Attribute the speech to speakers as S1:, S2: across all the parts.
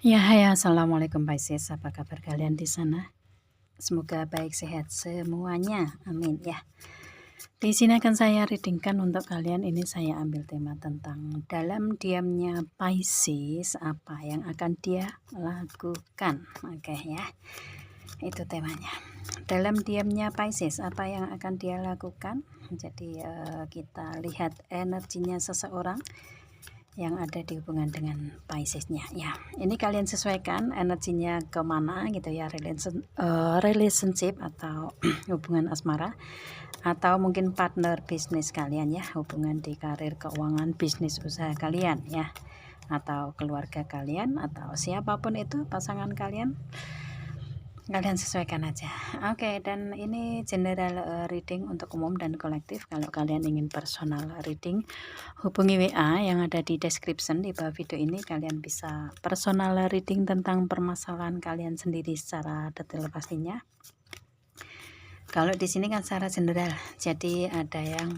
S1: Ya, hai, assalamualaikum Pisces. Apa kabar kalian di sana? Semoga baik sehat semuanya. Amin ya. Di sini akan saya readingkan untuk kalian. Ini saya ambil tema tentang dalam diamnya Pisces, apa yang akan dia lakukan. Oke ya. Itu temanya. Dalam diamnya Pisces, apa yang akan dia lakukan? Jadi kita lihat energinya seseorang yang ada di hubungan dengan Pisces-nya ya. Ini kalian sesuaikan energinya kemana gitu ya, relationship atau hubungan asmara, atau mungkin partner bisnis kalian ya, hubungan di karir, keuangan, bisnis, usaha kalian ya, atau keluarga kalian, atau siapapun itu pasangan kalian sesuaikan aja. Oke, dan ini general reading untuk umum dan kolektif. Kalau kalian ingin personal reading, hubungi WA yang ada di description di bawah video ini. Kalian bisa personal reading tentang permasalahan kalian sendiri secara detail pastinya. Kalau di sini kan secara general, jadi ada yang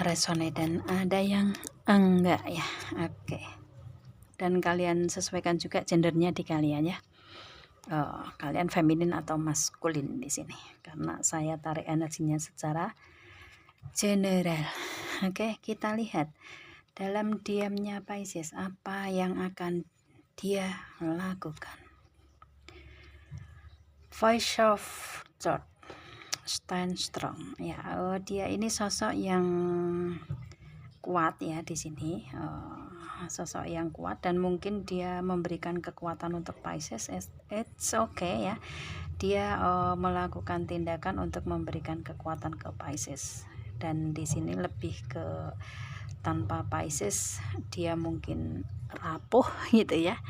S1: resonate dan ada yang enggak ya. Oke, dan kalian sesuaikan juga gendernya di kalian ya. Kalian feminin atau maskulin di sini, karena saya tarik energinya secara general. Oke, kita lihat dalam diamnya Pisces apa yang akan dia lakukan. Voice of God, stand strong ya. Dia ini sosok yang kuat ya di sini, sosok yang kuat, dan mungkin dia memberikan kekuatan untuk Pisces. It's okay ya, dia melakukan tindakan untuk memberikan kekuatan ke Pisces, dan di sini lebih ke tanpa Pisces dia mungkin rapuh gitu ya.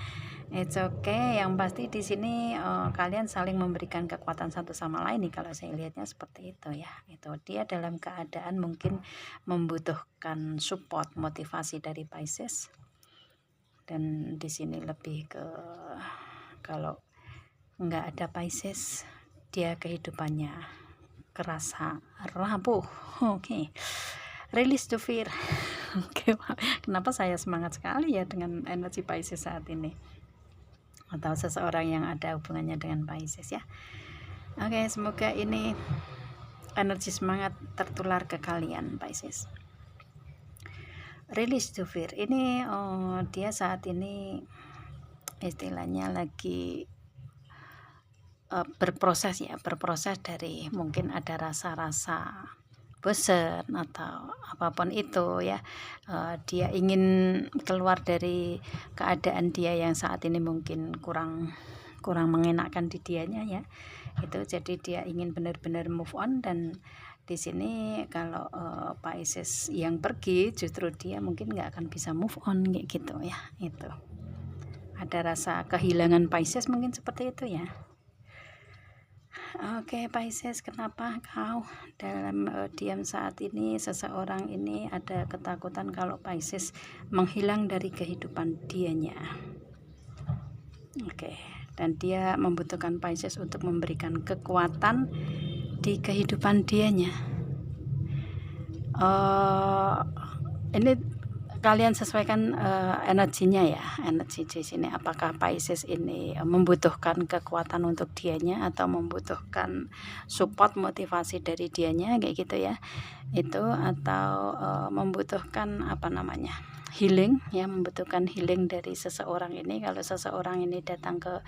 S1: It's okay, yang pasti di sini kalian saling memberikan kekuatan satu sama lain nih, kalau saya lihatnya seperti itu ya. Itu dia dalam keadaan mungkin membutuhkan support, motivasi dari Pisces, dan di sini lebih ke kalau nggak ada Pisces dia kehidupannya kerasa rapuh. Oke. Release the fear. Oke, kenapa saya semangat sekali ya dengan energi Pisces saat ini, atau seseorang yang ada hubungannya dengan Pisces ya. Oke, semoga ini energi semangat tertular ke kalian Pisces. Release the fear. Ini dia saat ini istilahnya lagi berproses dari mungkin ada rasa-rasa bosan atau apapun itu ya. Dia ingin keluar dari keadaan dia yang saat ini mungkin kurang mengenakan di dianya ya. Itu jadi dia ingin benar-benar move on, dan di sini kalau Pisces yang pergi, justru dia mungkin nggak akan bisa move on kayak gitu ya. Itu ada rasa kehilangan Pisces mungkin seperti itu ya. Oke, Pisces, kenapa kau dalam diam saat ini? Seseorang ini ada ketakutan kalau Pisces menghilang dari kehidupan dianya. Oke, dan dia membutuhkan Pisces untuk memberikan kekuatan di kehidupan dianya. Ini kalian sesuaikan energinya ya, energi di sini. Apakah Pisces ini membutuhkan kekuatan untuk dianya, atau membutuhkan support, motivasi dari dianya kayak gitu ya. Itu atau membutuhkan apa namanya, healing ya, membutuhkan healing dari seseorang ini. Kalau seseorang ini datang ke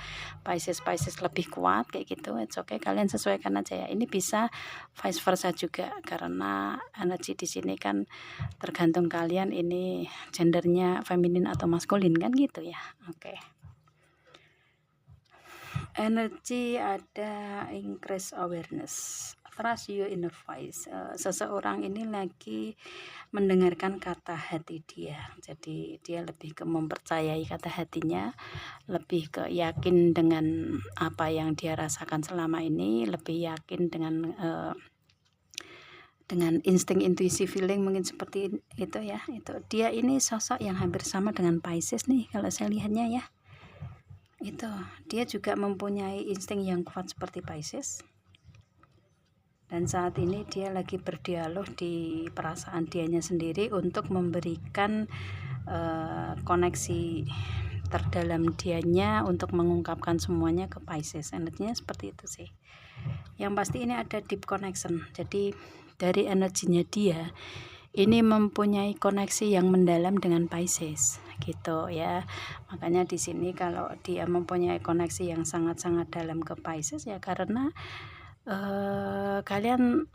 S1: Pisces lebih kuat kayak gitu, it's okay, kalian sesuaikan aja ya. Ini bisa vice versa juga, karena energi di sini kan tergantung kalian ini gendernya feminin atau maskulin kan gitu ya. Oke. Energi ada increase awareness, trust your inner voice. Seseorang ini lagi mendengarkan kata hati dia, jadi dia lebih ke mempercayai kata hatinya, lebih ke yakin dengan apa yang dia rasakan selama ini, lebih yakin dengan insting, intuisi, feeling, mungkin seperti itu ya. Itu dia ini sosok yang hampir sama dengan Pisces nih kalau saya lihatnya ya. Itu dia juga mempunyai insting yang kuat seperti Pisces, dan saat ini dia lagi berdialog di perasaan dianya sendiri untuk memberikan koneksi terdalam dianya untuk mengungkapkan semuanya ke Pisces. Energinya seperti itu sih. Yang pasti ini ada deep connection. Jadi dari energinya dia ini mempunyai koneksi yang mendalam dengan Pisces gitu ya. Makanya di sini kalau dia mempunyai koneksi yang sangat-sangat dalam ke Pisces ya karena kalian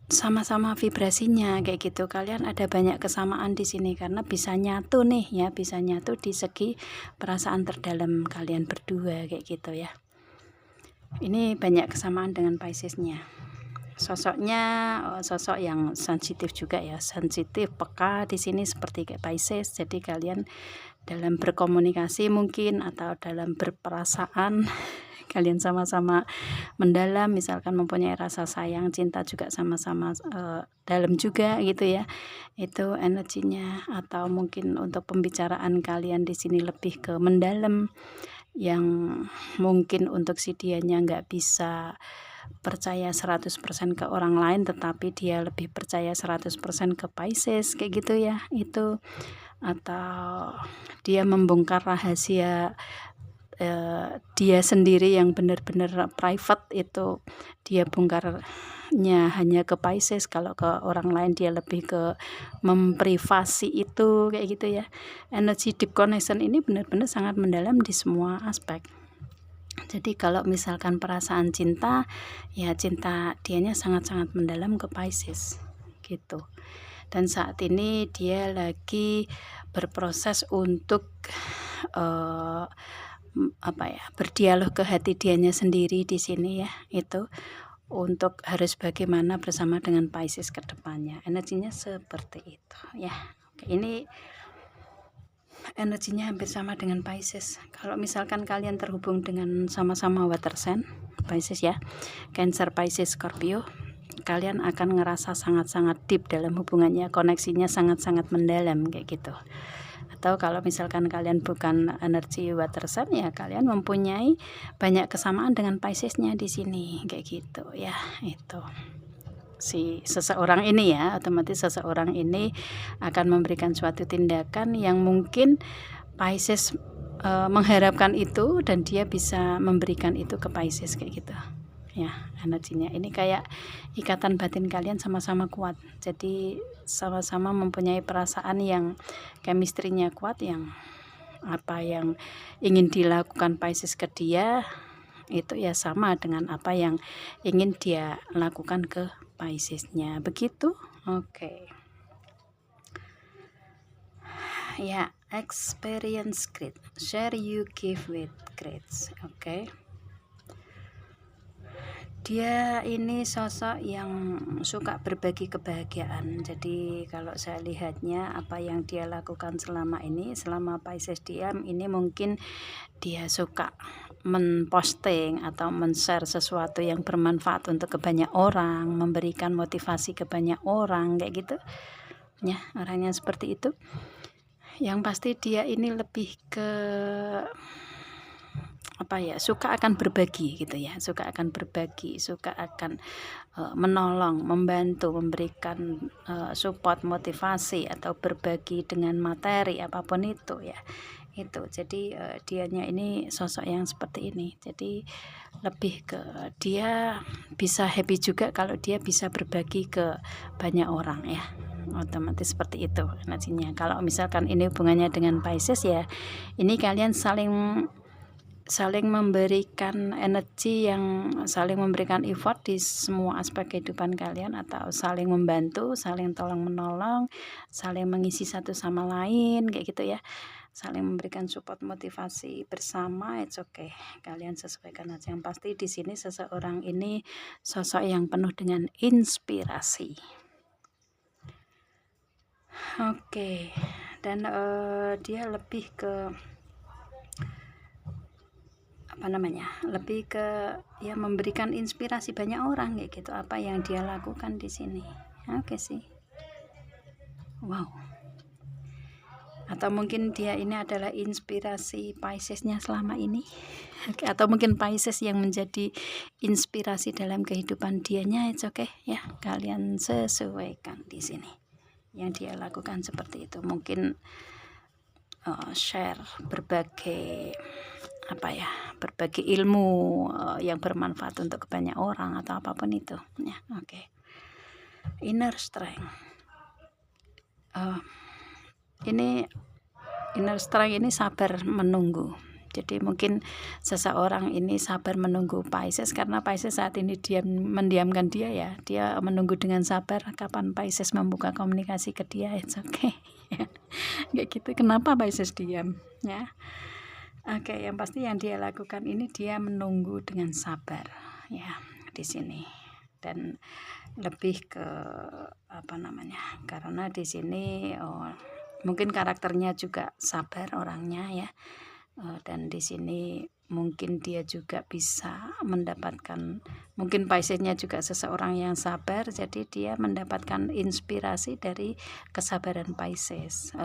S1: sama-sama vibrasinya kayak gitu. Kalian ada banyak kesamaan di sini karena bisa nyatu nih ya, bisa nyatu di segi perasaan terdalam kalian berdua kayak gitu ya. Ini banyak kesamaan dengan Piscesnya. Sosoknya sosok yang sensitif juga ya, sensitif, peka di sini seperti kayak Pisces. Jadi kalian dalam berkomunikasi mungkin atau dalam berperasaan kalian sama-sama mendalam, misalkan mempunyai rasa sayang, cinta juga sama-sama dalam juga gitu ya. Itu energinya. Atau mungkin untuk pembicaraan kalian di sini lebih ke mendalam, yang mungkin untuk si dianya nggak bisa percaya 100% ke orang lain, tetapi dia lebih percaya 100% ke Pisces kayak gitu ya. Itu atau dia membongkar rahasia dia sendiri yang benar-benar private, itu dia bongkarnya hanya ke Pisces. Kalau ke orang lain dia lebih ke memprivasi itu kayak gitu ya. Energi deep connection ini benar-benar sangat mendalam di semua aspek. Jadi kalau misalkan perasaan cinta ya, cinta dianya sangat-sangat mendalam ke Pisces gitu. Dan saat ini dia lagi berproses untuk berdialog ke hati dianya sendiri di sini ya, itu untuk harus bagaimana bersama dengan Pisces ke depannya. Energinya seperti itu ya. Oke, ini energinya hampir sama dengan Pisces. Kalau misalkan kalian terhubung dengan sama-sama water sign Pisces ya, Cancer, Pisces, Scorpio, kalian akan ngerasa sangat-sangat deep dalam hubungannya, koneksinya sangat-sangat mendalam kayak gitu. Atau kalau misalkan kalian bukan energi water sign ya, kalian mempunyai banyak kesamaan dengan Piscesnya di sini kayak gitu ya. Itu si seseorang ini ya, otomatis seseorang ini akan memberikan suatu tindakan yang mungkin Pisces mengharapkan itu, dan dia bisa memberikan itu ke Pisces kayak gitu ya. Energinya ini kayak ikatan batin kalian sama-sama kuat, jadi sama-sama mempunyai perasaan yang chemistry-nya kuat, yang apa yang ingin dilakukan Pisces ke dia itu ya sama dengan apa yang ingin dia lakukan ke Piscesnya begitu. Oke. Ya, experience great, share you give with grades. Oke. Dia ini sosok yang suka berbagi kebahagiaan. Jadi kalau saya lihatnya apa yang dia lakukan selama ini, selama Pisces diam ini, mungkin dia suka memposting atau men-share sesuatu yang bermanfaat untuk ke banyak orang, memberikan motivasi ke banyak orang kayak gitu ya, orangnya seperti itu. Yang pasti dia ini lebih ke suka akan berbagi gitu ya, suka akan berbagi, suka akan menolong, membantu, memberikan support, motivasi, atau berbagi dengan materi apapun itu ya. Itu jadi dianya ini sosok yang seperti ini. Jadi lebih ke dia bisa happy juga kalau dia bisa berbagi ke banyak orang ya, otomatis seperti itu energinya. Kalau misalkan ini hubungannya dengan Pisces ya, ini kalian saling memberikan energi, yang saling memberikan effort di semua aspek kehidupan kalian, atau saling membantu, saling tolong menolong, saling mengisi satu sama lain kayak gitu ya, saling memberikan support, motivasi bersama. It's okay, kalian sesuaikan aja. Yang pasti di sini seseorang ini sosok yang penuh dengan inspirasi. Oke. Dan dia lebih ke lebih ke ya memberikan inspirasi banyak orang kayak gitu, apa yang dia lakukan di sini. Oke sih, wow. Atau mungkin dia ini adalah inspirasi Piscesnya selama ini, atau mungkin Pisces yang menjadi inspirasi dalam kehidupan dianya. It's okay ya, kalian sesuaikan di sini yang dia lakukan seperti itu. Mungkin share berbagai berbagai ilmu yang bermanfaat untuk banyak orang atau apapun itu ya. Oke. Inner strength. Ini inner strength ini sabar menunggu. Jadi mungkin seseorang ini sabar menunggu Pisces karena Pisces saat ini mendiamkan dia ya. Dia menunggu dengan sabar kapan Pisces membuka komunikasi ke dia. It's okay. Kayak gitu. Kenapa Pisces diam ya? Oke, yang pasti yang dia lakukan ini dia menunggu dengan sabar ya di sini. Dan lebih ke karena di sini mungkin karakternya juga sabar orangnya ya. Dan di sini mungkin dia juga bisa mendapatkan, mungkin Piscesnya juga seseorang yang sabar, jadi dia mendapatkan inspirasi dari kesabaran Pisces,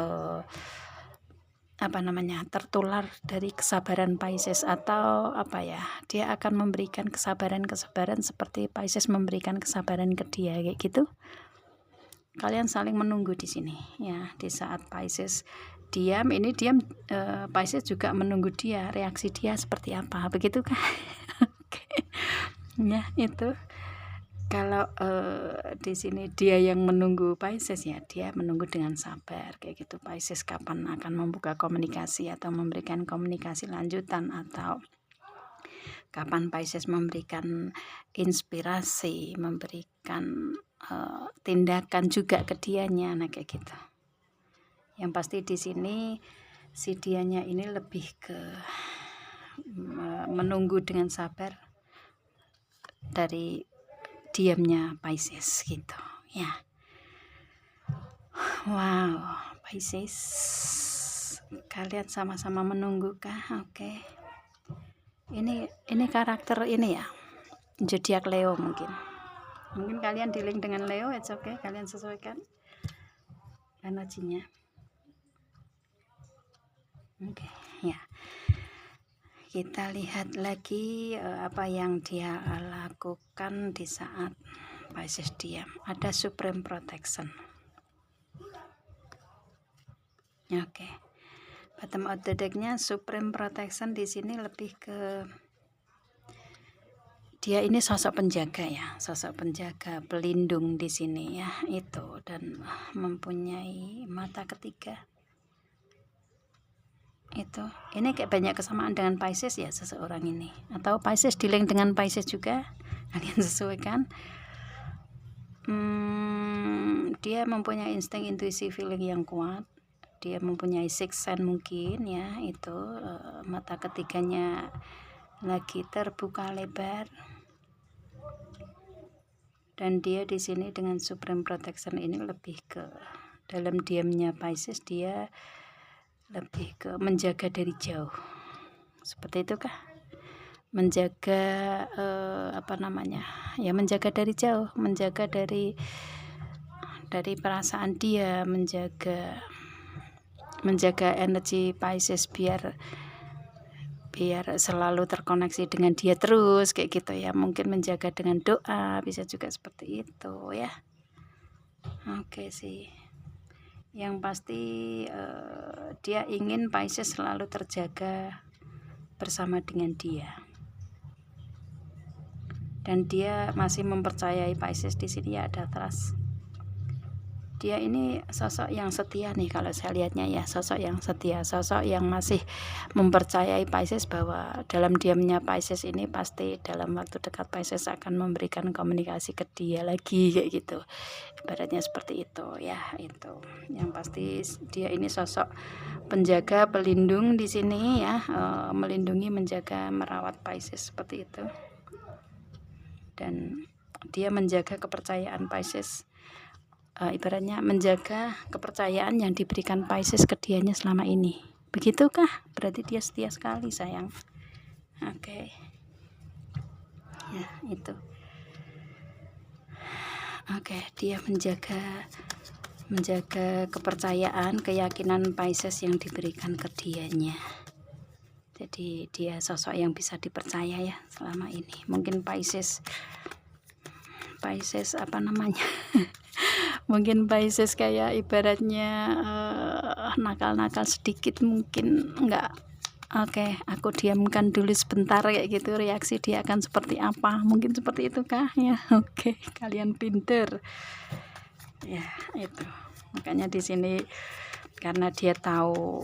S1: tertular dari kesabaran Pisces, atau dia akan memberikan kesabaran seperti Pisces memberikan kesabaran ke dia, kayak gitu. Kalian saling menunggu di sini ya. Di saat Pisces diam, Pisces juga menunggu dia, reaksi dia seperti apa, begitu kan? Oke. Ya, itu kalau di sini dia yang menunggu Pisces ya, dia menunggu dengan sabar kayak gitu. Pisces kapan akan membuka komunikasi atau memberikan komunikasi lanjutan, atau kapan Pisces memberikan inspirasi, memberikan tindakan juga ke dianya, nah kayak gitu. Yang pasti di sini si dianya ini lebih ke menunggu dengan sabar dari diamnya Pisces gitu ya. Wow, Pisces, kalian sama-sama menunggu kah? Oke. Ini karakter ini ya, zodiak Leo. Mungkin kalian dealing dengan Leo, it's okay, kalian sesuaikan energinya. Oke, ya. Kita lihat lagi apa yang dia lakukan di saat Pisces diam. Ada supreme protection. Oke. Bottom of the deck-nya supreme protection di sini lebih ke dia ini sosok penjaga ya, sosok penjaga, pelindung di sini ya, itu, dan mempunyai mata ketiga. Itu ini kayak banyak kesamaan dengan Pisces ya seseorang ini, atau Pisces dealing dengan Pisces juga, kalian sesuaikan. Dia mempunyai insting, intuisi, feeling yang kuat. Dia mempunyai sixth sense mungkin ya, itu mata ketiganya lagi terbuka lebar. Dan dia di sini dengan supreme protection ini lebih ke dalam diamnya Pisces, dia lebih ke menjaga dari jauh, seperti itu kah? Menjaga menjaga dari jauh, menjaga dari perasaan dia, menjaga energi Pisces biar selalu terkoneksi dengan dia terus kayak gitu ya. Mungkin menjaga dengan doa, bisa juga seperti itu ya. Oke sih. Yang pasti dia ingin Pisces selalu terjaga bersama dengan dia. Dan dia masih mempercayai Pisces di sini ya, ada trust. Dia ini sosok yang setia nih kalau saya lihatnya ya, sosok yang setia, sosok yang masih mempercayai Pisces bahwa dalam diamnya Pisces ini pasti dalam waktu dekat Pisces akan memberikan komunikasi ke dia lagi kayak gitu. Ibaratnya seperti itu ya, itu. Yang pasti dia ini sosok penjaga, pelindung di sini ya, melindungi, menjaga, merawat Pisces seperti itu. Dan dia menjaga kepercayaan Pisces, ibaratnya menjaga kepercayaan yang diberikan Pisces ke dianya selama ini. Begitukah? Berarti dia setia sekali sayang. Oke. Ya, itu. Oke, dia menjaga kepercayaan, keyakinan Pisces yang diberikan ke dianya. Jadi dia sosok yang bisa dipercaya ya selama ini. Mungkin Pisces Mungkin Pisces kayak ibaratnya nakal-nakal sedikit, mungkin enggak. Oke, aku diamkan dulu sebentar kayak gitu, reaksi dia akan seperti apa, mungkin seperti itu kah ya. Oke, kalian pinter ya. Itu makanya di sini karena dia tahu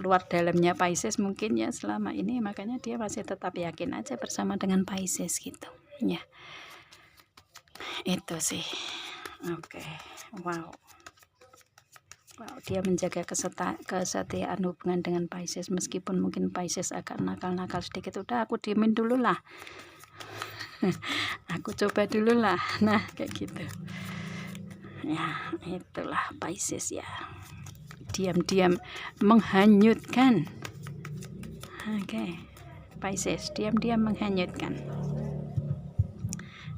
S1: luar dalamnya Pisces mungkin ya selama ini, makanya dia masih tetap yakin aja bersama dengan Pisces gitu ya. Itu sih. Oke. Wow, dia menjaga kesetiaan hubungan dengan Pisces meskipun mungkin Pisces agak nakal-nakal sedikit. Udah, aku diemin dulu lah. Aku coba dulu lah. Nah, kayak gitu ya. Itulah Pisces ya, diam-diam menghanyutkan. Oke, Pisces diam-diam menghanyutkan.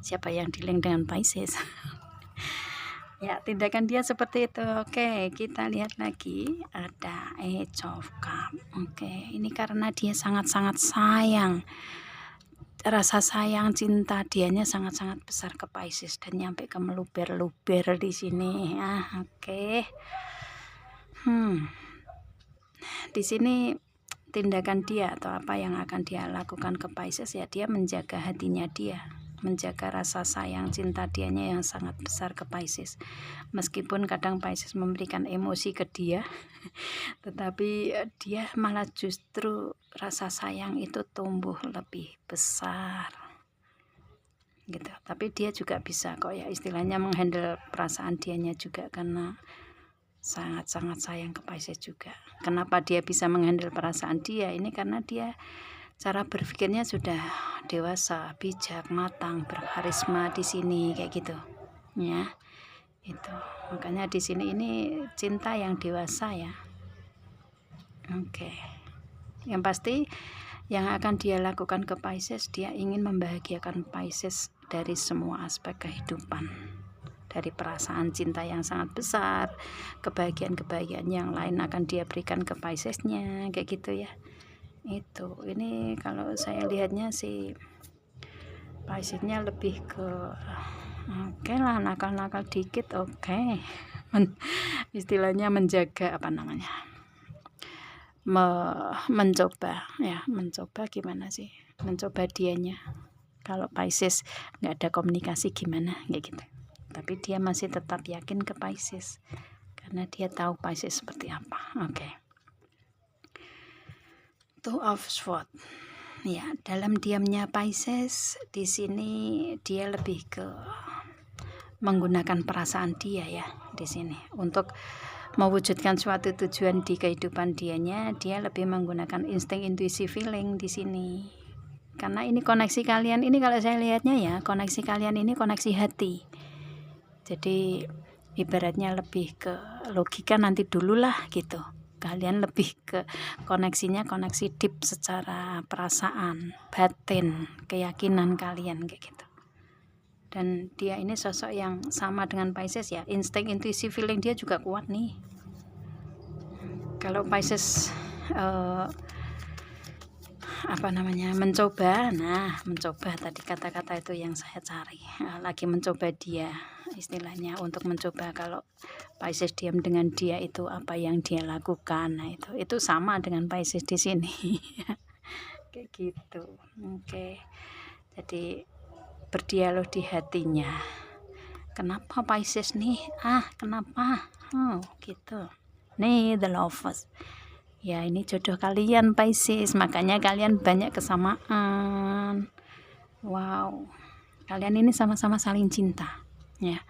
S1: Siapa yang dealing dengan Pisces? Ya, tindakan dia seperti itu. Oke, kita lihat lagi ada Eight of Cups. Oke, ini karena dia sangat-sangat sayang, rasa sayang cinta dianya sangat-sangat besar ke Pisces dan nyampe ke meluber-luber di sini. Oke. Di sini tindakan dia atau apa yang akan dia lakukan ke Pisces ya, dia menjaga hatinya dia, menjaga rasa sayang cinta dianya yang sangat besar ke Pisces. Meskipun kadang Pisces memberikan emosi ke dia, tetapi dia malah justru rasa sayang itu tumbuh lebih besar gitu. Tapi dia juga bisa kok ya istilahnya menghandle perasaan dianya juga, karena sangat-sangat sayang ke Pisces juga. Kenapa dia bisa menghandle perasaan dia ini? Karena dia cara berpikirnya sudah dewasa, bijak, matang, berkarisma di sini kayak gitu ya. Itu makanya di sini ini cinta yang dewasa ya. Oke, yang pasti yang akan dia lakukan ke Pisces, dia ingin membahagiakan Pisces dari semua aspek kehidupan, dari perasaan cinta yang sangat besar, kebahagiaan-kebahagiaan yang lain akan dia berikan ke Piscesnya kayak gitu ya. Itu ini kalau saya lihatnya sih Piscesnya lebih ke oke lah, nakal-nakal dikit. Oke. Istilahnya menjaga apa namanya, mencoba ya, mencoba gimana sih, mencoba dianya. Kalau Pisces nggak ada komunikasi gimana kayak gitu, tapi dia masih tetap yakin ke Pisces karena dia tahu Pisces seperti apa. Oke. Two of Swords ya, dalam diamnya Pisces di sini dia lebih ke menggunakan perasaan dia ya di sini untuk mewujudkan suatu tujuan di kehidupan dianya. Dia lebih menggunakan insting, intuisi, feeling di sini. Karena ini koneksi kalian ini, kalau saya lihatnya ya, koneksi kalian ini koneksi hati. Jadi ibaratnya lebih ke logika nanti dulu lah gitu. Kalian lebih ke koneksinya koneksi deep secara perasaan, batin, keyakinan kalian kayak gitu. Dan dia ini sosok yang sama dengan Pisces ya, insting, intuisi, feeling dia juga kuat nih. Kalau Pisces apa namanya, mencoba, nah mencoba tadi kata-kata itu yang saya cari, lagi mencoba dia istilahnya, untuk mencoba kalau Pisces diam dengan dia itu apa yang dia lakukan. Nah itu sama dengan Pisces di sini. Kayak gitu. Oke, jadi berdialog di hatinya. Kenapa Pisces nih? Kenapa? Gitu. Nih The Lovers. Ya ini jodoh kalian Pisces, makanya kalian banyak kesamaan. Wow. Kalian ini sama-sama saling cinta. Ya.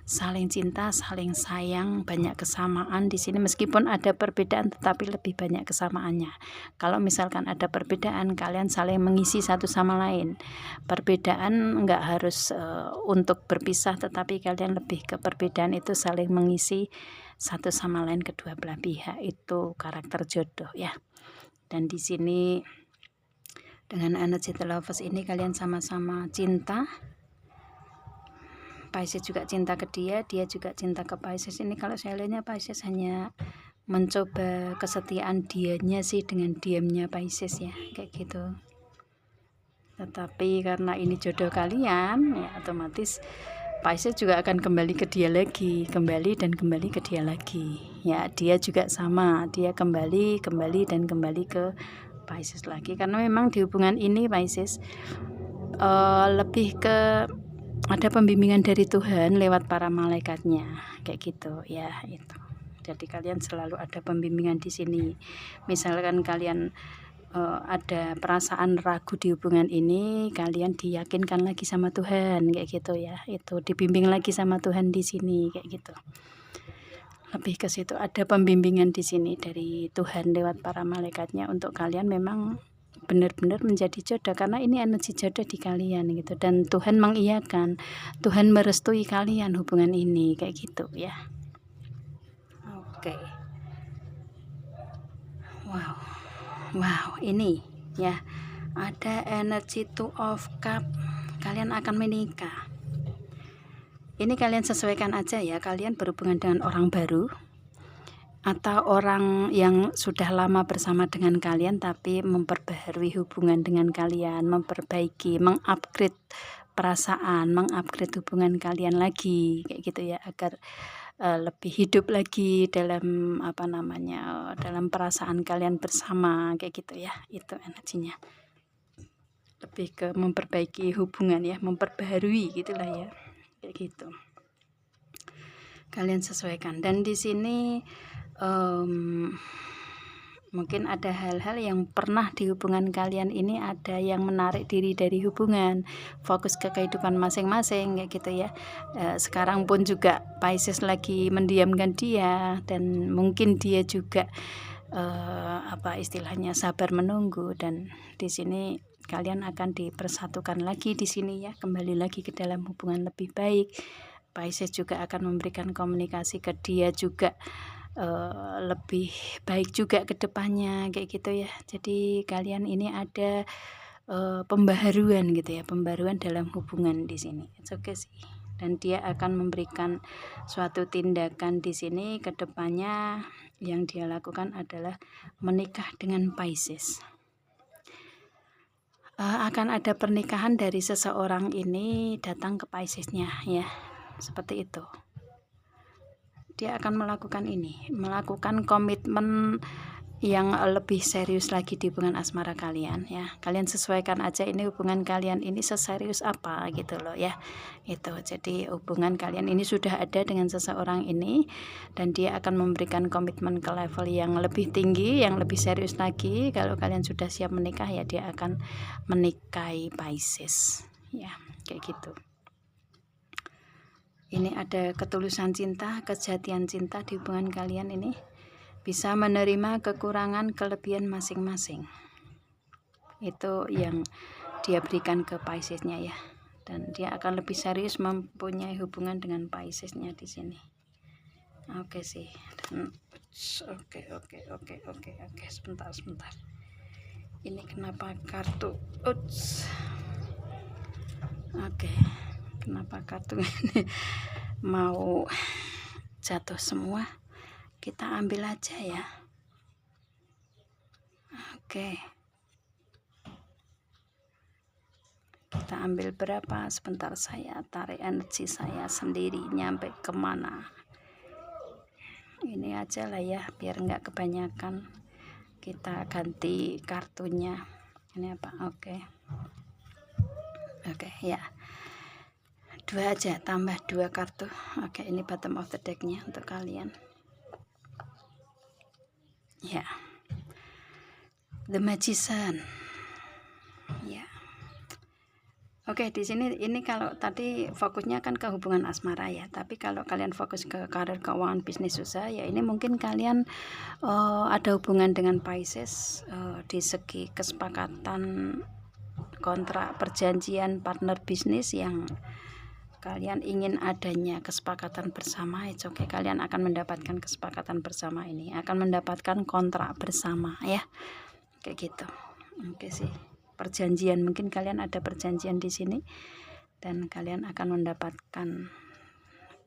S1: Saling cinta, saling sayang, banyak kesamaan di sini. Meskipun ada perbedaan tetapi lebih banyak kesamaannya. Kalau misalkan ada perbedaan, kalian saling mengisi satu sama lain. Perbedaan enggak harus untuk berpisah, tetapi kalian lebih ke perbedaan itu saling mengisi satu sama lain, kedua belah pihak. Itu karakter jodoh ya. Dan di sini dengan energi The Lovers ini kalian sama-sama cinta. Pisces juga cinta ke dia, dia juga cinta ke Pisces. Ini kalau saya lihatnya Pisces hanya mencoba kesetiaan dianya sih dengan diamnya Pisces ya, kayak gitu. Tetapi karena ini jodoh kalian ya, otomatis Pisces juga akan kembali ke dia lagi, kembali dan kembali ke dia lagi. Ya, dia juga sama, dia kembali dan kembali ke Pisces lagi. Karena memang di hubungan ini Pisces lebih ke ada pembimbingan dari Tuhan lewat para malaikatnya, kayak gitu ya itu. Jadi kalian selalu ada pembimbingan di sini. Misalkan kalian ada perasaan ragu di hubungan ini, kalian diyakinkan lagi sama Tuhan, kayak gitu ya. Itu dibimbing lagi sama Tuhan di sini, kayak gitu. Lebih ke situ, ada pembimbingan di sini dari Tuhan lewat para malaikatnya untuk kalian memang benar-benar menjadi jodoh, karena ini energi jodoh di kalian gitu. Dan Tuhan mengiyakan, Tuhan merestui kalian hubungan ini, kayak gitu ya. Oke. Wow, ini ya ada energi Two of Cup, kalian akan menikah. Ini kalian sesuaikan aja ya, kalian berhubungan dengan orang baru atau orang yang sudah lama bersama dengan kalian tapi memperbaharui hubungan dengan kalian, memperbaiki, mengupgrade perasaan, mengupgrade hubungan kalian lagi, kayak gitu ya, agar lebih hidup lagi dalam dalam perasaan kalian bersama, kayak gitu ya. Itu energinya lebih ke memperbaiki hubungan ya, memperbaharui gitulah ya, kayak gitu. Kalian sesuaikan. Dan di sini mungkin ada hal-hal yang pernah di hubungan kalian ini ada yang menarik diri dari hubungan, fokus ke kehidupan masing-masing, kayak gitu ya. Sekarang pun juga Pisces lagi mendiamkan dia, dan mungkin dia juga istilahnya sabar menunggu. Dan di sini kalian akan dipersatukan lagi di sini ya, kembali lagi ke dalam hubungan lebih baik. Pisces juga akan memberikan komunikasi ke dia juga lebih baik juga ke depannya, kayak gitu ya. Jadi kalian ini ada pembaharuan gitu ya, pembaruan dalam hubungan di sini. It's okay sih. Dan dia akan memberikan suatu tindakan di sini ke depannya, yang dia lakukan adalah menikah dengan Pisces. Akan ada pernikahan dari seseorang ini datang ke Piscesnya ya, seperti itu. Dia akan melakukan komitmen yang lebih serius lagi di hubungan asmara kalian ya. Kalian sesuaikan aja ini hubungan kalian ini seserius apa gitu loh ya. Itu jadi hubungan kalian ini sudah ada dengan seseorang ini, dan dia akan memberikan komitmen ke level yang lebih tinggi, yang lebih serius lagi. Kalau kalian sudah siap menikah ya, dia akan menikahi Pisces ya, kayak gitu. Ini ada ketulusan cinta, kejatian cinta di hubungan kalian ini. Bisa menerima kekurangan kelebihan masing-masing. Itu yang dia berikan ke Piscesnya ya. Dan dia akan lebih serius mempunyai hubungan dengan Piscesnya di sini. Oke sih. Dan oke. Sebentar. Ini kenapa kartu? Oke. Kenapa kartu ini mau jatuh semua? Kita ambil aja ya. Oke. Kita ambil berapa? Sebentar, saya tarik energi saya sendiri nyampe kemana. Ini aja lah ya, biar nggak kebanyakan. Kita ganti kartunya. Ini apa? Oke ya. 2 aja, tambah 2 kartu. Oke, ini bottom of the decknya untuk kalian ya. The Magician ya. Oke, di sini ini kalau tadi fokusnya kan ke hubungan asmara ya, tapi kalau kalian fokus ke karir, keuangan, bisnis, usaha ya, ini mungkin kalian ada hubungan dengan Pisces di segi kesepakatan, kontrak, perjanjian, partner bisnis yang kalian ingin adanya kesepakatan bersama. It's okay, kalian akan mendapatkan kesepakatan bersama ini, akan mendapatkan kontrak bersama ya, kayak gitu. Oke sih, perjanjian, mungkin kalian ada perjanjian di sini dan kalian akan mendapatkan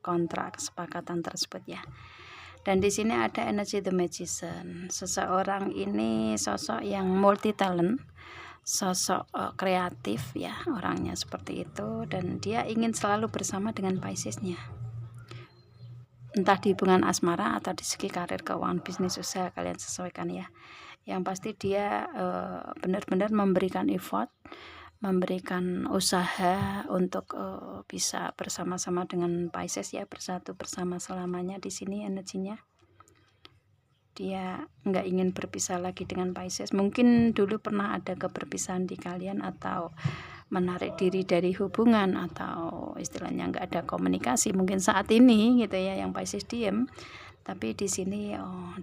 S1: kontrak kesepakatan tersebut ya. Dan di sini ada energi The Magician. Seseorang ini sosok yang multi talent, sosok kreatif ya, orangnya seperti itu, dan dia ingin selalu bersama dengan Piscesnya, entah di hubungan asmara atau di segi karir, keuangan, bisnis, usaha, kalian sesuaikan ya. Yang pasti dia benar-benar memberikan effort, memberikan usaha untuk bisa bersama-sama dengan Pisces ya, bersatu bersama selamanya. Di sini energinya dia nggak ingin berpisah lagi dengan Pisces. Mungkin dulu pernah ada keberpisahan di kalian, atau menarik diri dari hubungan, atau istilahnya nggak ada komunikasi mungkin saat ini gitu ya, yang Pisces diem. Tapi di sini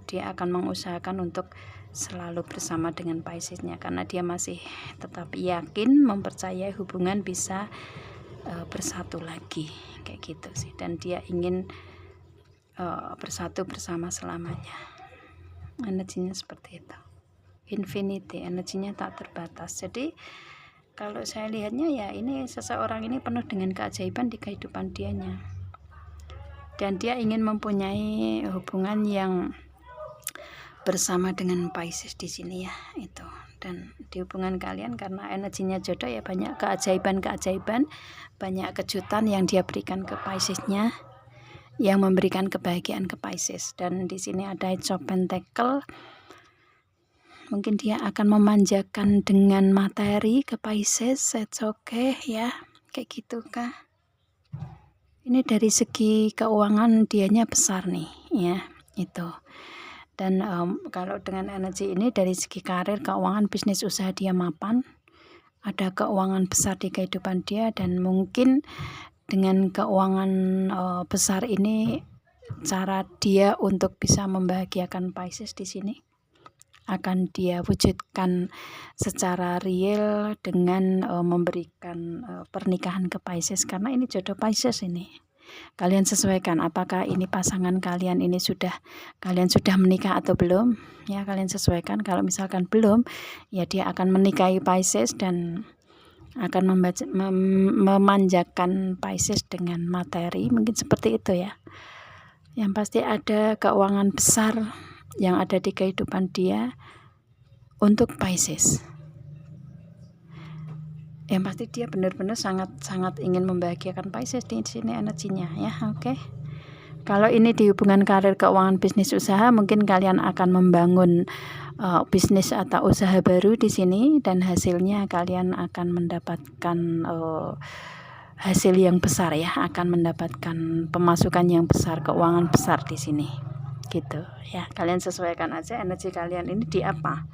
S1: dia akan mengusahakan untuk selalu bersama dengan Piscesnya, karena dia masih tetap yakin, mempercayai hubungan bisa bersatu lagi kayak gitu sih, dan dia ingin bersatu bersama selamanya. Energinya seperti itu, infinity, energinya tak terbatas. Jadi kalau saya lihatnya ya, ini seseorang ini penuh dengan keajaiban di kehidupan dianya, dan dia ingin mempunyai hubungan yang bersama dengan Pisces di sini ya, itu. Dan di hubungan kalian, karena energinya jodoh ya, banyak keajaiban-keajaiban, banyak kejutan yang dia berikan ke Piscesnya, yang memberikan kebahagiaan ke Pisces. Dan di sini ada Ace of Pentacles. Mungkin dia akan memanjakan dengan materi ke Pisces, it's okay ya, kayak gitu kah. Ini dari segi keuangan dianya besar nih ya, itu. Dan kalau dengan energi ini dari segi karir, keuangan, bisnis, usaha dia mapan, ada keuangan besar di kehidupan dia. Dan mungkin dengan keuangan besar ini, cara dia untuk bisa membahagiakan Pisces di sini akan dia wujudkan secara real dengan memberikan pernikahan ke Pisces, karena ini jodoh Pisces ini. Kalian sesuaikan apakah ini pasangan kalian ini kalian sudah menikah atau belum ya, kalian sesuaikan. Kalau misalkan belum ya, dia akan menikahi Pisces dan akan memanjakan Pisces dengan materi, mungkin seperti itu ya. Yang pasti ada keuangan besar yang ada di kehidupan dia untuk Pisces. Yang pasti dia benar-benar sangat ingin membahagiakan Pisces di sini energinya ya. Oke. Kalau ini di hubungan karir, keuangan, bisnis, usaha, mungkin kalian akan membangun bisnis atau usaha baru di sini, dan hasilnya kalian akan mendapatkan hasil yang besar ya, akan mendapatkan pemasukan yang besar, keuangan besar di sini. Gitu ya. Kalian sesuaikan aja energi kalian ini di apa.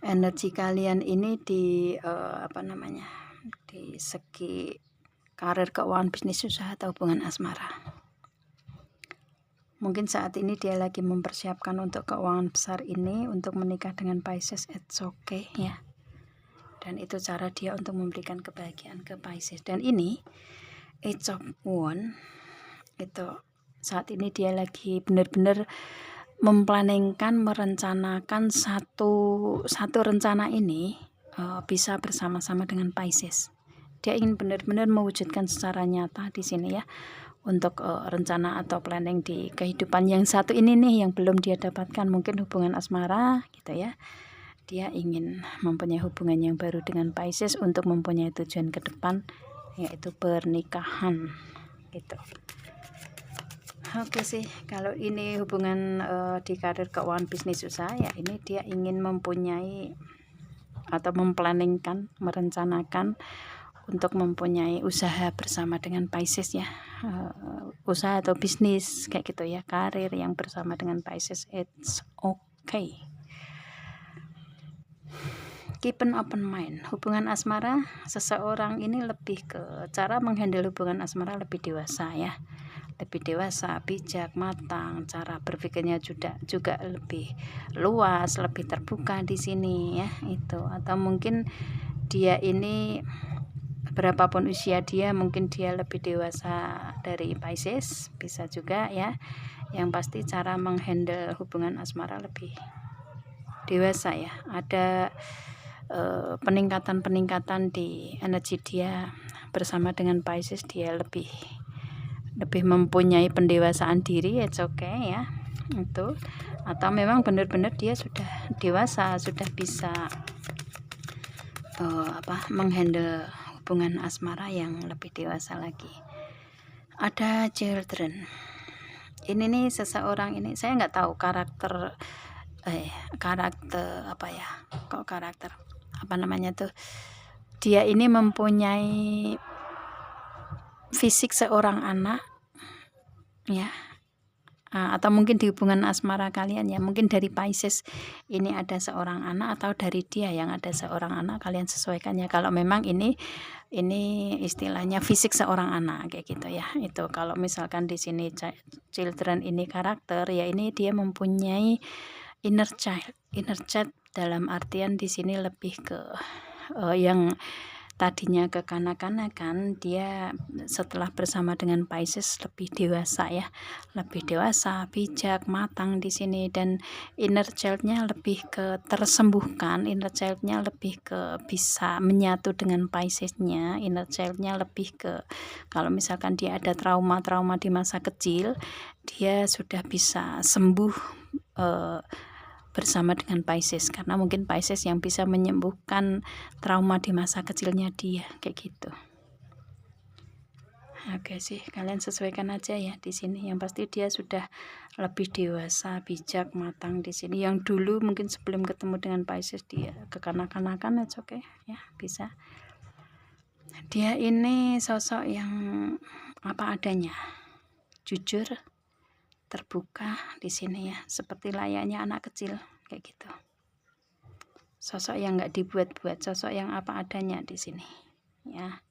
S1: Energi kalian ini di di segi karir, keuangan, bisnis, usaha, atau hubungan asmara. Mungkin saat ini dia lagi mempersiapkan untuk keuangan besar ini, untuk menikah dengan Pisces, it's okay ya. Dan itu cara dia untuk memberikan kebahagiaan ke Pisces. Dan ini Ace of Wands, itu saat ini dia lagi benar-benar memplanningkan, merencanakan satu rencana ini bisa bersama-sama dengan Pisces. Dia ingin benar-benar mewujudkan secara nyata di sini ya, untuk rencana atau planning di kehidupan yang satu ini nih, yang belum dia dapatkan, mungkin hubungan asmara gitu ya. Dia ingin mempunyai hubungan yang baru dengan Pisces untuk mempunyai tujuan ke depan, yaitu pernikahan gitu. Oke sih, kalau ini hubungan di karir, keuangan, bisnis, usaha ya, ini dia ingin mempunyai atau memplanningkan, merencanakan untuk mempunyai usaha bersama dengan Pisces ya, usaha atau bisnis kayak gitu ya, karir yang bersama dengan Pisces, it's okay. Keep an open mind. Hubungan asmara, seseorang ini lebih ke cara menghandle hubungan asmara lebih dewasa ya, lebih dewasa, bijak, matang, cara berpikirnya juga lebih luas, lebih terbuka di sini ya, itu. Atau mungkin dia ini, berapapun usia dia, mungkin dia lebih dewasa dari Pisces, bisa juga ya. Yang pasti cara menghandle hubungan asmara lebih dewasa ya. Ada peningkatan di energi dia bersama dengan Pisces. Dia lebih mempunyai pendewasaan diri, it's okay ya, itu. atau memang benar-benar dia sudah dewasa, sudah bisa menghandle hubungan asmara yang lebih dewasa lagi. Ada children. Ini nih seseorang ini, saya nggak tahu karakter apa ya, kok karakter apa namanya tuh, dia ini mempunyai fisik seorang anak ya, atau mungkin di hubungan asmara kalian ya, mungkin dari Pisces ini ada seorang anak, atau dari dia yang ada seorang anak, kalian sesuaikan ya. Kalau memang ini istilahnya fisik seorang anak kayak gitu ya. Itu kalau misalkan di sini children ini karakter ya, ini dia mempunyai inner child dalam artian di sini lebih ke yang tadinya kekanak-kanakan, dia setelah bersama dengan Pisces lebih dewasa ya, lebih dewasa, bijak, matang di sini, dan inner child-nya lebih ke tersembuhkan, inner child-nya lebih ke bisa menyatu dengan Pisces-nya, inner child-nya lebih ke kalau misalkan dia ada trauma-trauma di masa kecil, dia sudah bisa sembuh bersama dengan Pisces, karena mungkin Pisces yang bisa menyembuhkan trauma di masa kecilnya dia kayak gitu. Oke sih, kalian sesuaikan aja ya di sini. Yang pasti dia sudah lebih dewasa, bijak, matang di sini. Yang dulu mungkin sebelum ketemu dengan Pisces dia kekanak-kanakan, oke ya, bisa. Dia ini sosok yang apa adanya, jujur, terbuka di sini ya, seperti layaknya anak kecil kayak gitu. Sosok yang nggak dibuat-buat, sosok yang apa adanya di sini ya.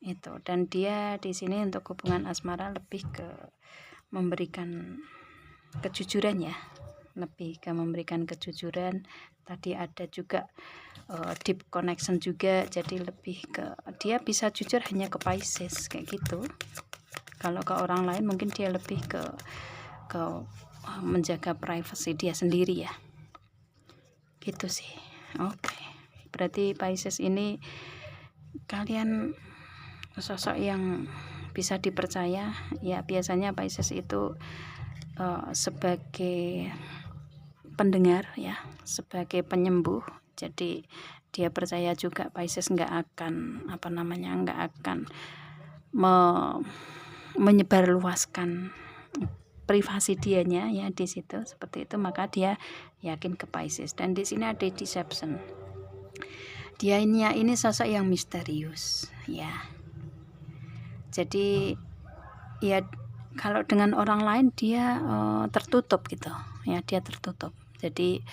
S1: Itu, dan dia di sini untuk hubungan asmara lebih ke memberikan kejujuran ya, lebih ke memberikan kejujuran. Tadi ada juga deep connection juga, jadi lebih ke dia bisa jujur hanya ke Pisces kayak gitu. Kalau ke orang lain mungkin dia lebih ke menjaga privasi dia sendiri ya, gitu sih. Oke, berarti Pisces ini kalian sosok yang bisa dipercaya ya. Biasanya Pisces itu sebagai pendengar ya, sebagai penyembuh, jadi dia percaya juga Pisces nggak akan nggak akan menyebarluaskan privasi dianya ya di situ, seperti itu, maka dia yakin ke Pisces. Dan di sini ada deception. Dia ini sosok yang misterius ya. Jadi ya kalau dengan orang lain dia tertutup gitu ya, dia tertutup. Jadi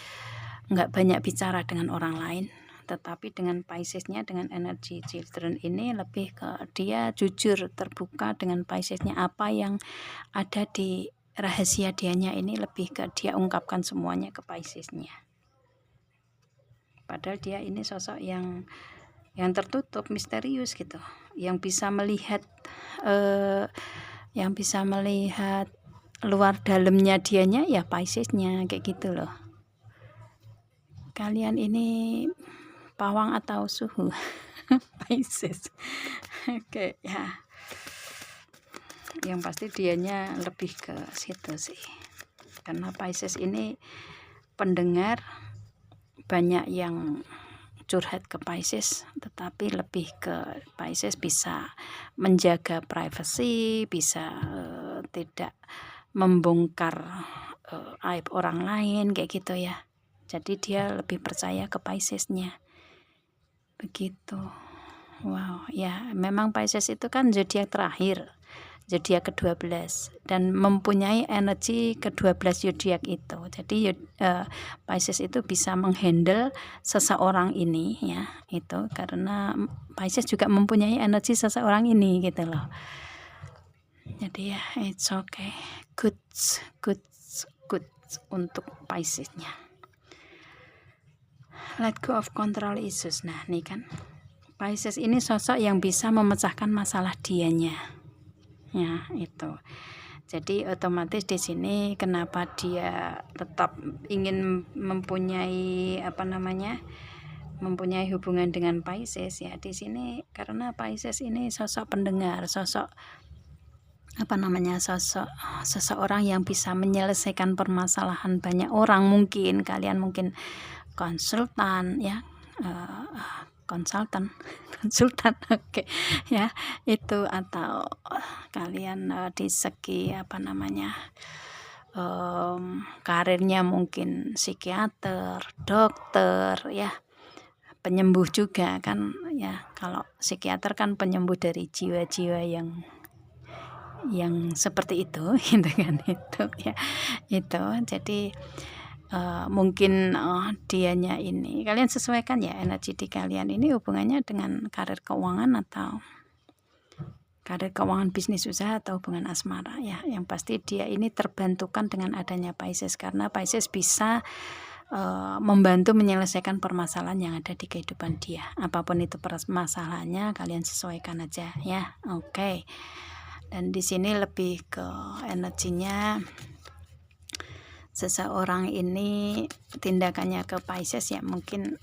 S1: nggak banyak bicara dengan orang lain. Tetapi dengan Pisces-nya, dengan energi children ini lebih ke dia jujur, terbuka dengan Pisces-nya. Apa yang ada di rahasia dianya ini lebih ke dia ungkapkan semuanya ke Pisces-nya. Padahal dia ini sosok yang tertutup, misterius gitu, yang bisa melihat luar dalamnya dianya ya Pisces-nya kayak gitu loh. Kalian ini pawang atau suhu? Pisces. Oke ya, yang pasti dianya lebih ke situ sih, karena Pisces ini pendengar, banyak yang curhat ke Pisces, tetapi lebih ke Pisces bisa menjaga privasi, bisa tidak membongkar aib orang lain kayak gitu ya. Jadi dia lebih percaya ke Pisces-nya begitu. Wow ya, memang Pisces itu kan zodiak terakhir, zodiak ke-12, dan mempunyai energi ke-12 zodiak itu. Jadi Pisces itu bisa menghandle seseorang ini ya, itu karena Pisces juga mempunyai energi seseorang ini gitu loh. Jadi ya, it's okay, good untuk Pisces-nya. Let go of control issues. Nah nih kan, Pisces ini sosok yang bisa memecahkan masalah dianya ya, itu. Jadi otomatis di sini kenapa dia tetap ingin mempunyai mempunyai hubungan dengan Pisces ya di sini, karena Pisces ini sosok pendengar, sosok sosok seseorang yang bisa menyelesaikan permasalahan banyak orang. Mungkin kalian mungkin konsultan ya, konsultan oke ya, itu, atau kalian di segi karirnya mungkin psikiater, dokter ya, penyembuh juga kan ya. Kalau psikiater kan penyembuh dari jiwa-jiwa yang seperti itu gitu kan, itu ya, itu. Jadi mungkin dianya ini, kalian sesuaikan ya energi di kalian ini hubungannya dengan karir keuangan atau karir keuangan, bisnis usaha, atau hubungan asmara ya. Yang pasti dia ini terbantukan dengan adanya Pisces, karena Pisces bisa membantu menyelesaikan permasalahan yang ada di kehidupan dia. Apapun itu permasalahannya, kalian sesuaikan aja ya. Oke. Dan di sini lebih ke energinya seseorang ini, tindakannya ke Pisces ya, mungkin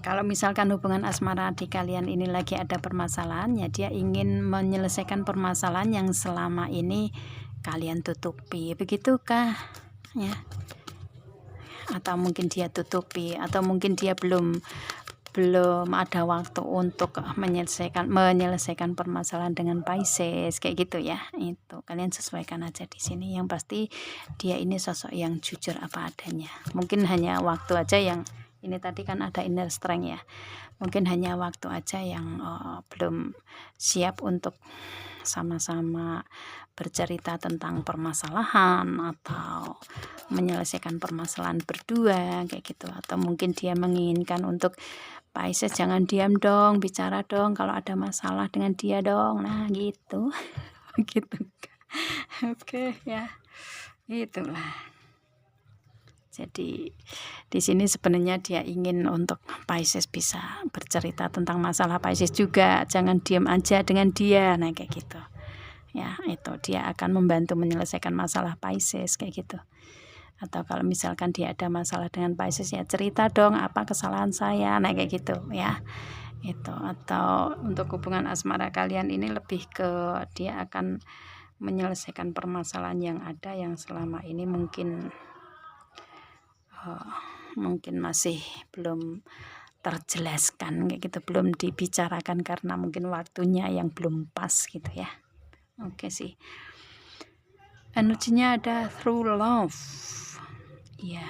S1: kalau misalkan hubungan asmara di kalian ini lagi ada permasalahan ya, dia ingin menyelesaikan permasalahan yang selama ini kalian tutupi, begitukah ya? Atau mungkin dia tutupi, atau mungkin dia belum ada waktu untuk menyelesaikan permasalahan dengan Pisces kayak gitu ya. Itu kalian sesuaikan aja di sini. Yang pasti dia ini sosok yang jujur apa adanya. Mungkin hanya waktu aja yang ini, tadi kan ada inner strength ya. Mungkin hanya waktu aja yang belum siap untuk sama-sama bercerita tentang permasalahan atau menyelesaikan permasalahan berdua kayak gitu. Atau mungkin dia menginginkan untuk Pisces, jangan diam dong, bicara dong kalau ada masalah dengan dia dong. Nah gitu. Gitu. Oke ya, itulah. Jadi di sini sebenarnya dia ingin untuk Pisces bisa bercerita tentang masalah Pisces juga, jangan diam aja dengan dia. Nah kayak gitu ya, itu dia akan membantu menyelesaikan masalah Pisces kayak gitu. Atau kalau misalkan dia ada masalah dengan Pisces ya, cerita dong apa kesalahan saya, nah kayak gitu ya. Itu. Atau untuk hubungan asmara kalian ini lebih ke dia akan menyelesaikan permasalahan yang ada yang selama ini mungkin masih belum terjelaskan kayak gitu, belum dibicarakan karena mungkin waktunya yang belum pas gitu ya. Oke sih, energinya ada through love ya.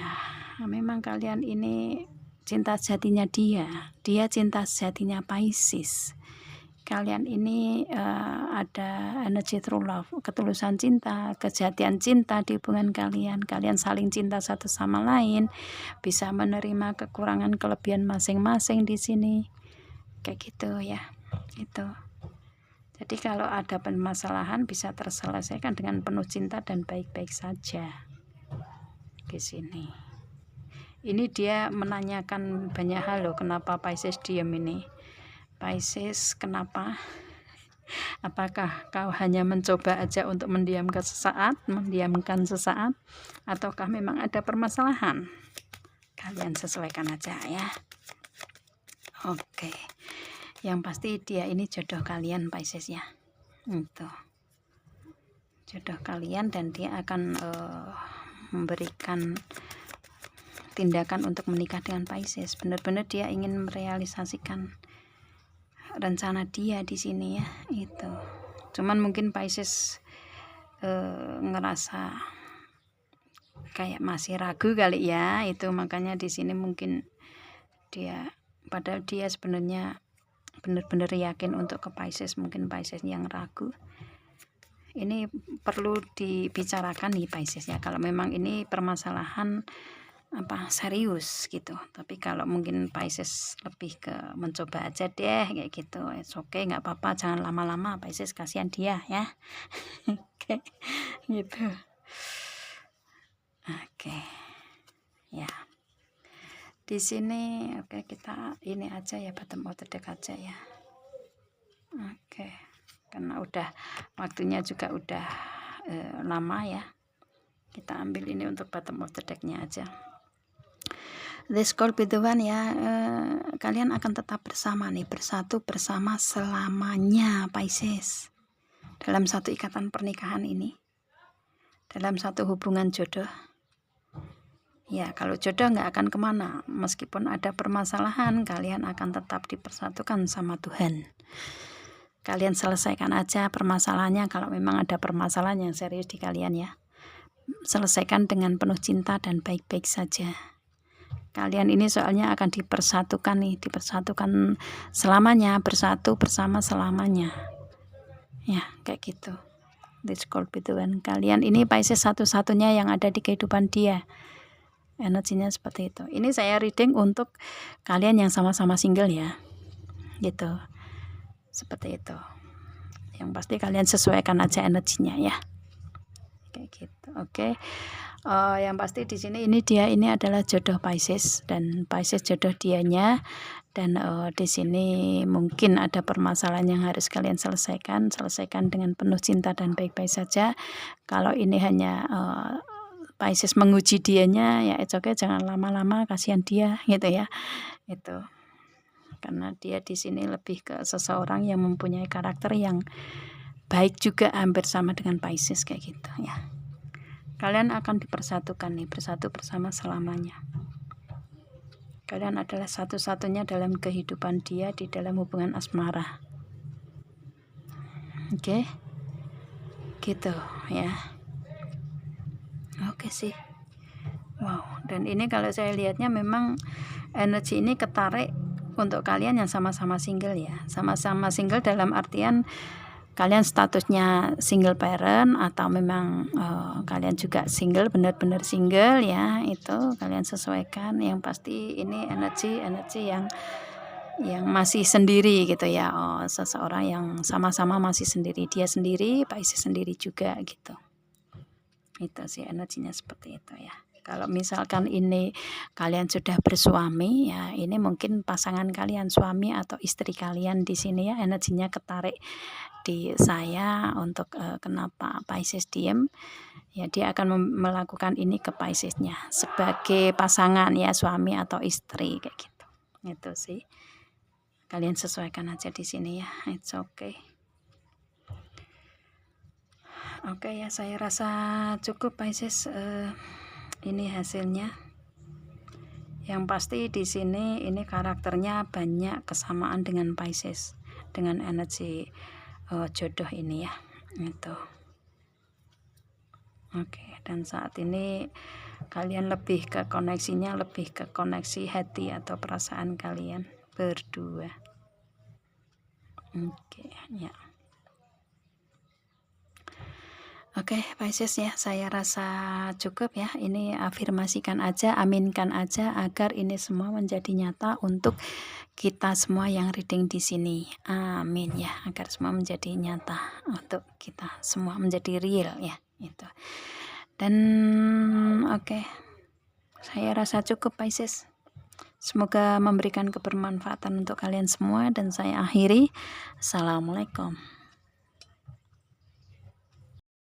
S1: Memang kalian ini cinta sejatinya dia cinta sejatinya Pisces. Kalian ini ada energi true love, ketulusan cinta, kejatian cinta di hubungan kalian. Kalian saling cinta satu sama lain, bisa menerima kekurangan kelebihan masing-masing di sini, kayak gitu ya. Itu. Jadi kalau ada permasalahan bisa terselesaikan dengan penuh cinta dan baik-baik saja di sini. Ini dia menanyakan banyak hal loh, kenapa Pisces diam ini. Pisces, kenapa? Apakah kau hanya mencoba aja untuk mendiamkan sesaat, ataukah memang ada permasalahan? Kalian sesuaikan aja ya. Oke. Yang pasti dia ini jodoh kalian Pisces ya. Itu. Jodoh kalian, dan dia akan memberikan tindakan untuk menikah dengan Pisces. Benar-benar dia ingin merealisasikan rencana dia di sini ya. Itu. Cuman mungkin Pisces ngerasa kayak masih ragu kali ya. Itu makanya di sini mungkin dia, padahal dia sebenarnya benar-benar yakin untuk ke Pisces. Mungkin Pisces yang ragu. Ini perlu dibicarakan nih Pisces ya, kalau memang ini permasalahan serius gitu. Tapi kalau mungkin Pisces lebih ke mencoba aja deh kayak gitu, oke, nggak apa-apa, jangan lama-lama Pisces, kasihan dia ya. Oke gitu. Oke ya, di sini oke, kita ini aja ya, bottom of the deck aja ya. Oke, karena udah waktunya juga udah lama ya, kita ambil ini untuk bottom of the deck-nya aja. This could be the one ya. Kalian akan tetap bersama nih, bersatu bersama selamanya Pisces. dalam satu ikatan pernikahan ini, dalam satu hubungan jodoh. Ya, kalau jodoh nggak akan kemana, meskipun ada permasalahan, kalian akan tetap dipersatukan sama Tuhan. Kalian selesaikan aja permasalahannya, kalau memang ada permasalahan yang serius di kalian ya. Selesaikan dengan penuh cinta dan baik-baik saja. Kalian ini soalnya akan dipersatukan nih, dipersatukan selamanya, bersatu bersama selamanya. Ya, kayak gitu. This called Tuhan. Kalian ini Pisces satu-satunya yang ada di kehidupan dia. Energinya seperti itu. Ini saya reading untuk kalian yang sama-sama single ya, gitu, seperti itu. Yang pasti kalian sesuaikan aja energinya ya, kayak gitu. Oke. Yang pasti di sini ini adalah jodoh Pisces, dan Pisces jodoh dianya, dan di sini mungkin ada permasalahan yang harus kalian selesaikan dengan penuh cinta dan baik-baik saja. Kalau ini hanya Pisces menguji dianya, ya it's okay, jangan lama-lama, kasihan dia gitu ya. Itu karena dia di sini lebih ke seseorang yang mempunyai karakter yang baik juga, hampir sama dengan Pisces kayak gitu ya. Kalian akan dipersatukan nih, bersatu bersama selamanya. Kalian adalah satu-satunya dalam kehidupan dia di dalam hubungan asmara. Oke. Gitu ya. Oke sih. Wow, dan ini kalau saya lihatnya memang energi ini ketarik untuk kalian yang sama-sama single ya. Sama-sama single dalam artian kalian statusnya single parent, atau memang kalian juga single, benar-benar single ya. Itu kalian sesuaikan. Yang pasti ini energi yang masih sendiri gitu ya. Seseorang yang sama-sama masih sendiri, dia sendiri, Pisces sendiri juga gitu. Itu sih energinya seperti itu ya. Kalau misalkan ini kalian sudah bersuami ya, ini mungkin pasangan kalian, suami atau istri kalian di sini ya, energinya ketarik di saya untuk kenapa Pisces diem ya, dia akan melakukan ini ke Piscesnya sebagai pasangan ya, suami atau istri kayak gitu. Itu sih, kalian sesuaikan aja di sini ya, it's okay. Oke ya, saya rasa cukup Pisces, ini hasilnya. Yang pasti di sini ini karakternya banyak kesamaan dengan Pisces, dengan energi jodoh ini ya. Itu. Oke, dan saat ini kalian lebih ke koneksinya, lebih ke koneksi hati atau perasaan kalian berdua. Oke, ya. Oke, Pisces ya, saya rasa cukup ya. Ini afirmasikan aja, aminkan aja agar ini semua menjadi nyata untuk kita semua yang reading di sini. Amin ya, agar semua menjadi nyata untuk kita semua, menjadi real ya. Itu. Dan oke, saya rasa cukup Pisces. Semoga memberikan kebermanfaatan untuk kalian semua, dan saya akhiri. Assalamualaikum.